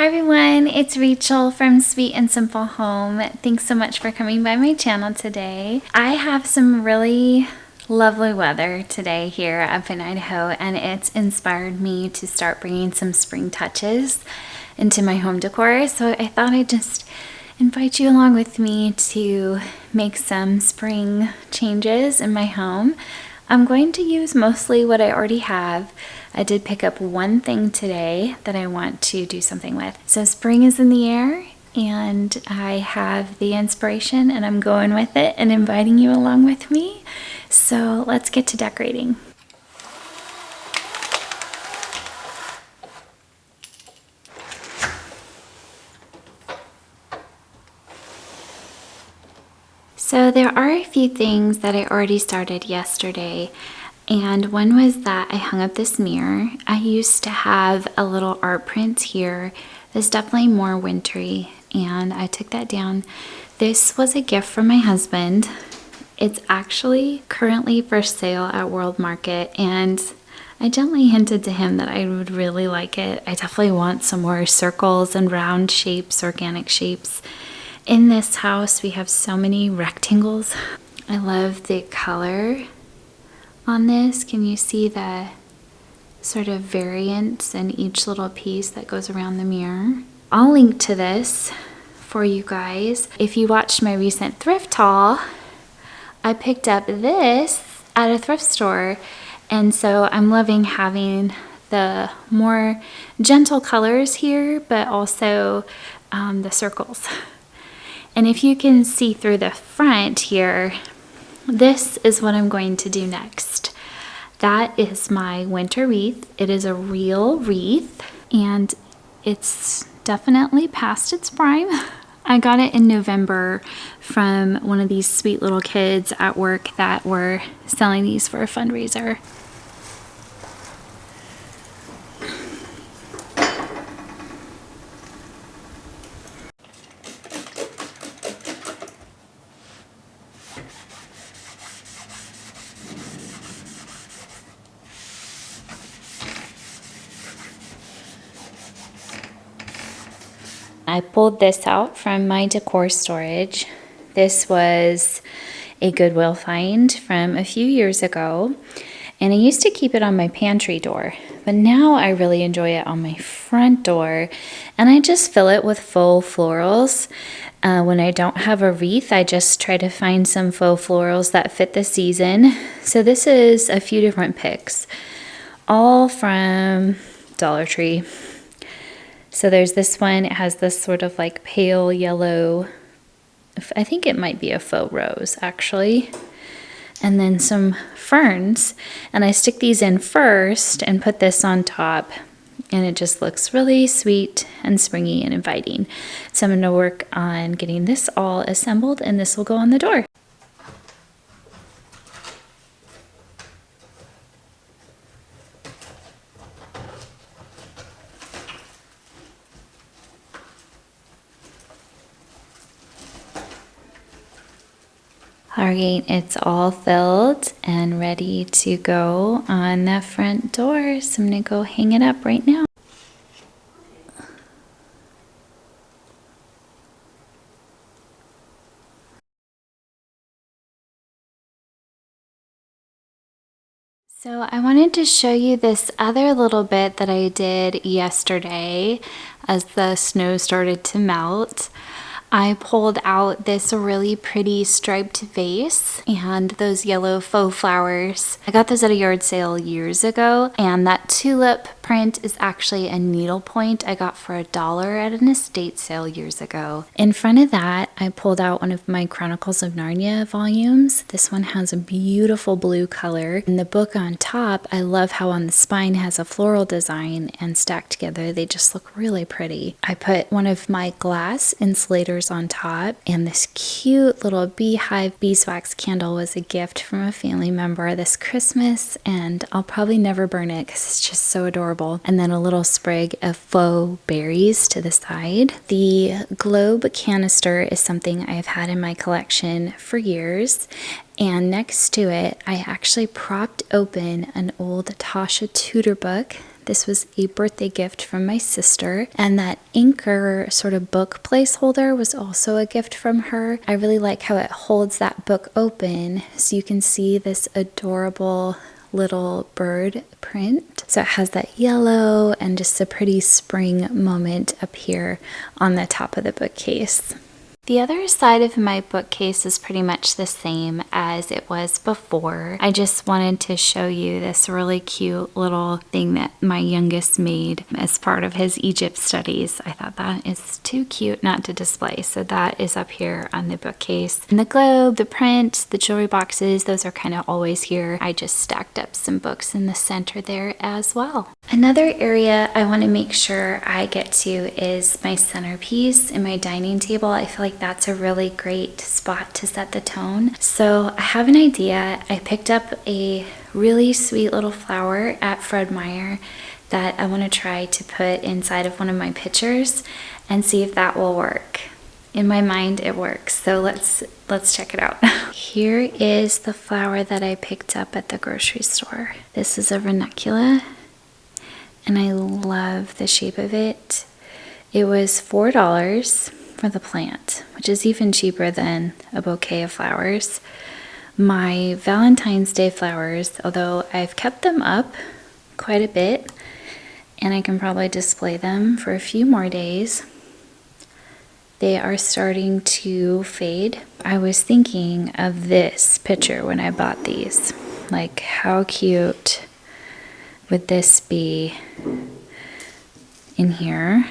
Hi everyone, it's Rachel from Sweet and Simple Home. Thanks so much for coming by my channel today. I have some really lovely weather today here up in Idaho, and it's inspired me to start bringing some spring touches into my home decor. So I thought I'd just invite you along with me to make some spring changes in my home. I'm going to use mostly what I already have. I did pick up one thing today that I want to do something with. So spring is in the air and I have the inspiration and I'm going with it and inviting you along with me. So let's get to decorating. So there are a few things that I already started yesterday, and one was that I hung up this mirror. I used to have a little art print here that's definitely more wintry, and I took that down. This was a gift from my husband. It's actually currently for sale at World Market, and I gently hinted to him that I would really like it. I definitely want some more circles and round shapes, organic shapes. In this house, we have so many rectangles. I love the color on this. Can you see the sort of variants in each little piece that goes around the mirror? I'll link to this for you guys. If you watched my recent thrift haul, I picked up this at a thrift store, and so I'm loving having the more gentle colors here, but also the circles. And if you can see through the front here, this is what I'm going to do next. That is my winter wreath. It is a real wreath and it's definitely past its prime. I got it in November from one of these sweet little kids at work that were selling these for a fundraiser. I pulled this out from my decor storage. This was a Goodwill find from a few years ago, and I used to keep it on my pantry door, but now I really enjoy it on my front door, and I just fill it with faux florals. When I don't have a wreath, I just try to find some faux florals that fit the season. So this is a few different picks, all from Dollar Tree. So there's this one, it has this sort of like pale yellow, I think it might be a faux rose actually, and then some ferns, and I stick these in first and put this on top, and it just looks really sweet and springy and inviting. So I'm going to work on getting this all assembled, and this will go on the door. Alright, it's all filled and ready to go on the front door, so I'm going to go hang it up right now. So I wanted to show you this other little bit that I did yesterday as the snow started to melt. I pulled out this really pretty striped vase and those yellow faux flowers. I got those at a yard sale years ago, and that tulip print is actually a needlepoint I got for $1 at an estate sale years ago. In front of that, I pulled out one of my Chronicles of Narnia volumes. This one has a beautiful blue color. And the book on top, I love how on the spine has a floral design, and stacked together they just look really pretty. I put one of my glass insulators on top, and this cute little beehive beeswax candle was a gift from a family member this Christmas, and I'll probably never burn it because it's just so adorable. And then a little sprig of faux berries to the side. The globe canister is something I've had in my collection for years, and next to it I actually propped open an old Tasha Tudor book This was a birthday gift from my sister, and that Anchor sort of book placeholder was also a gift from her. I really like how it holds that book open so you can see this adorable little bird print. So it has that yellow and just a pretty spring moment up here on the top of the bookcase. The other side of my bookcase is pretty much the same as it was before. I just wanted to show you this really cute little thing that my youngest made as part of his Egypt studies. I thought that is too cute not to display, so that is up here on the bookcase. And the globe, the print, the jewelry boxes, those are kind of always here. I just stacked up some books in the center there as well. Another area I want to make sure I get to is my centerpiece and my dining table. I feel like that's a really great spot to set the tone. So I have an idea. I picked up a really sweet little flower at Fred Meyer that I want to try to put inside of one of my pictures and see if that will work. In my mind it works, so let's check it out. Here is the flower that I picked up at the grocery store. This is a ranunculus, and I love the shape of it. It was $4 for the plant, which is even cheaper than a bouquet of flowers. My Valentine's Day flowers, although I've kept them up quite a bit, and I can probably display them for a few more days, they are starting to fade. I was thinking of this picture when I bought these. Like, how cute would this be in here?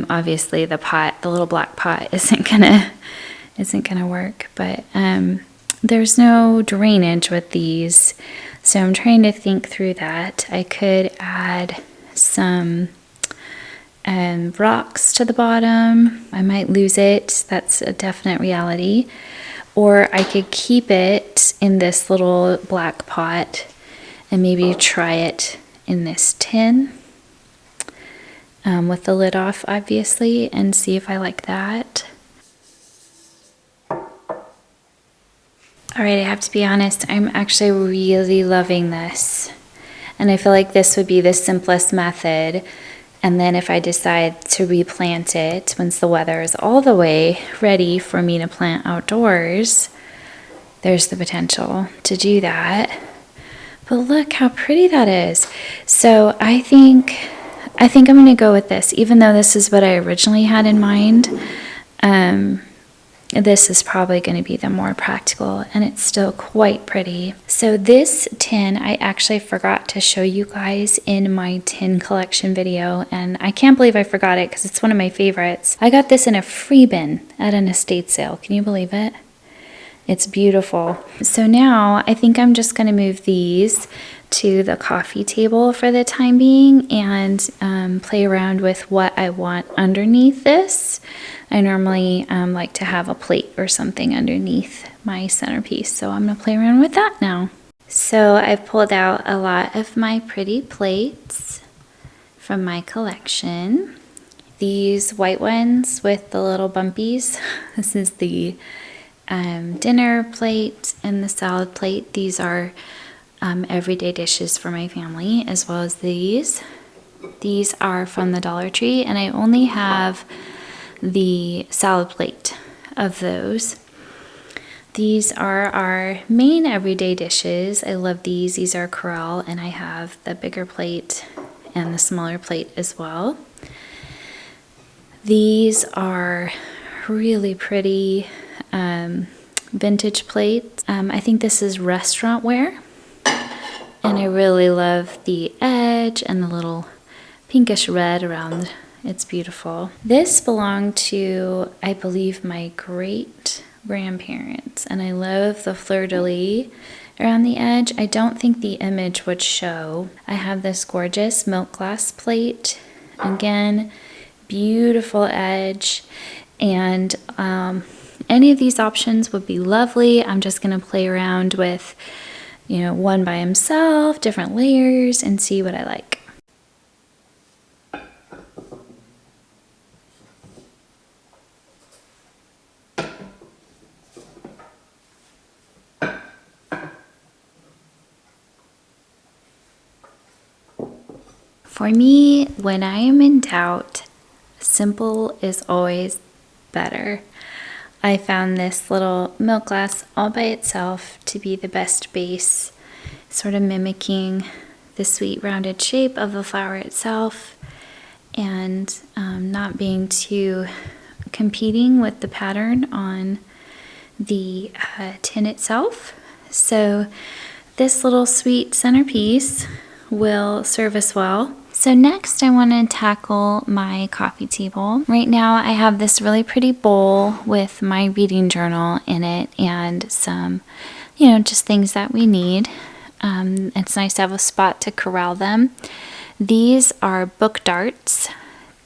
Obviously the pot, the little black pot isn't gonna work, but there's no drainage with these, so I'm trying to think through that. I could add some rocks to the bottom. I might lose it, that's a definite reality. Or I could keep it in this little black pot and maybe try it in this tin with the lid off, obviously, and see if I like that. Alright, I have to be honest, I'm actually really loving this. And I feel like this would be the simplest method. And then if I decide to replant it, once the weather is all the way ready for me to plant outdoors, there's the potential to do that. But look how pretty that is. So I think I'm going to go with this, even though this is what I originally had in mind. This is probably going to be the more practical, and it's still quite pretty. So this tin, I actually forgot to show you guys in my tin collection video, and I can't believe I forgot it because it's one of my favorites. I got this in a free bin at an estate sale. Can you believe it? It's beautiful. So now I think I'm just going to move these to the coffee table for the time being and play around with what I want underneath this. I normally like to have a plate or something underneath my centerpiece, so I'm going to play around with that now. So I've pulled out a lot of my pretty plates from my collection. These white ones with the little bumpies, this is the dinner plate and the salad plate. These are everyday dishes for my family, as well as these. These are from the Dollar Tree, and I only have the salad plate of those. These are our main everyday dishes. I love these. These are Corral, and I have the bigger plate and the smaller plate as well. These are really pretty vintage plates. I think this is restaurant ware, and I really love the edge and the little pinkish red around. It's beautiful. This belonged to, I believe, my great grandparents, and I love the fleur-de-lis around the edge. I don't think the image would show. I have this gorgeous milk glass plate. Again, beautiful edge, and any of these options would be lovely. I'm just going to play around with, you know, one by himself, different layers, and see what I like. For me, when I am in doubt, simple is always better. I found this little milk glass all by itself to be the best base, sort of mimicking the sweet rounded shape of the flower itself, and not being too competing with the pattern on the tin itself. So this little sweet centerpiece will serve us well. So next I want to tackle my coffee table. Right now I have this really pretty bowl with my reading journal in it and some, just things that we need. It's nice to have a spot to corral them. These are book darts.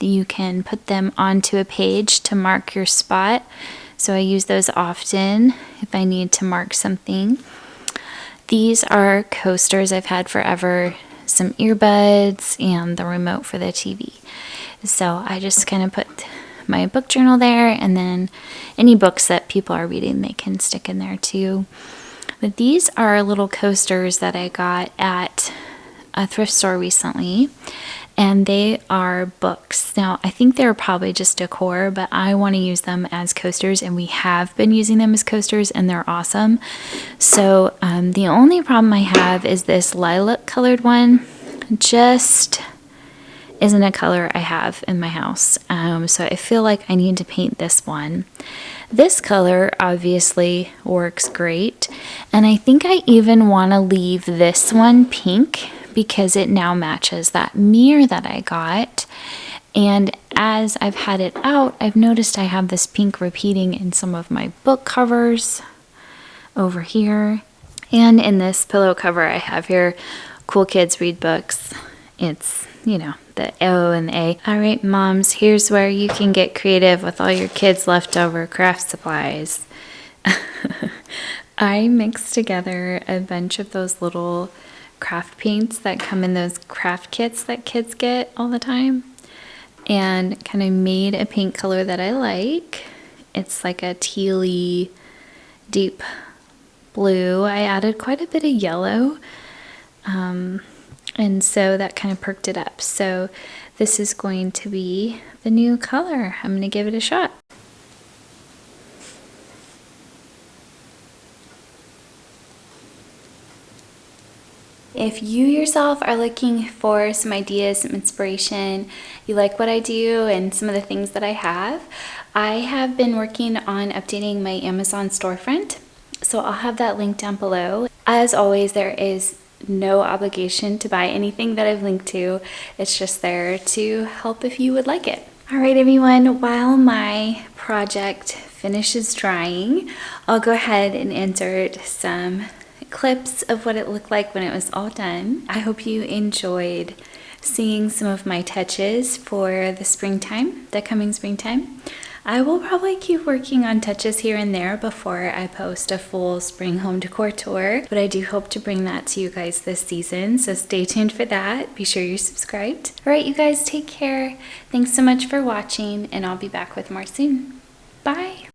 You can put them onto a page to mark your spot. So I use those often if I need to mark something. These are coasters I've had forever, some earbuds, and the remote for the TV. So I just kind of put my book journal there, and then any books that people are reading, they can stick in there too. But these are little coasters that I got at a thrift store recently, and they are books. Now, I think they're probably just decor, but I want to use them as coasters, and we have been using them as coasters, and they're awesome. So the only problem I have is this lilac colored one just isn't a color I have in my house. So I feel like I need to paint this one. This color obviously works great, and I think I even want to leave this one pink because it now matches that mirror that I got. And as I've had it out, I've noticed I have this pink repeating in some of my book covers over here, and in this pillow cover I have here, Cool Kids Read Books. It's, the O and the A. All right, moms, here's where you can get creative with all your kids' leftover craft supplies. I mixed together a bunch of those little craft paints that come in those craft kits that kids get all the time, and kind of made a paint color that I like. It's like a tealy, deep blue. I added quite a bit of yellow, and so that kind of perked it up. So this is going to be the new color. I'm going to give it a shot. If you yourself are looking for some ideas, some inspiration, you like what I do and some of the things that I have been working on updating my Amazon storefront. So I'll have that link down below. As always, there is no obligation to buy anything that I've linked to. It's just there to help if you would like it. All right, everyone, while my project finishes drying, I'll go ahead and insert some clips of what it looked like when it was all done. I hope you enjoyed seeing some of my touches for the springtime, the coming springtime. I will probably keep working on touches here and there before I post a full spring home decor tour, but I do hope to bring that to you guys this season, so stay tuned for that. Be sure you're subscribed. All right, you guys, take care. Thanks so much for watching, and I'll be back with more soon. Bye.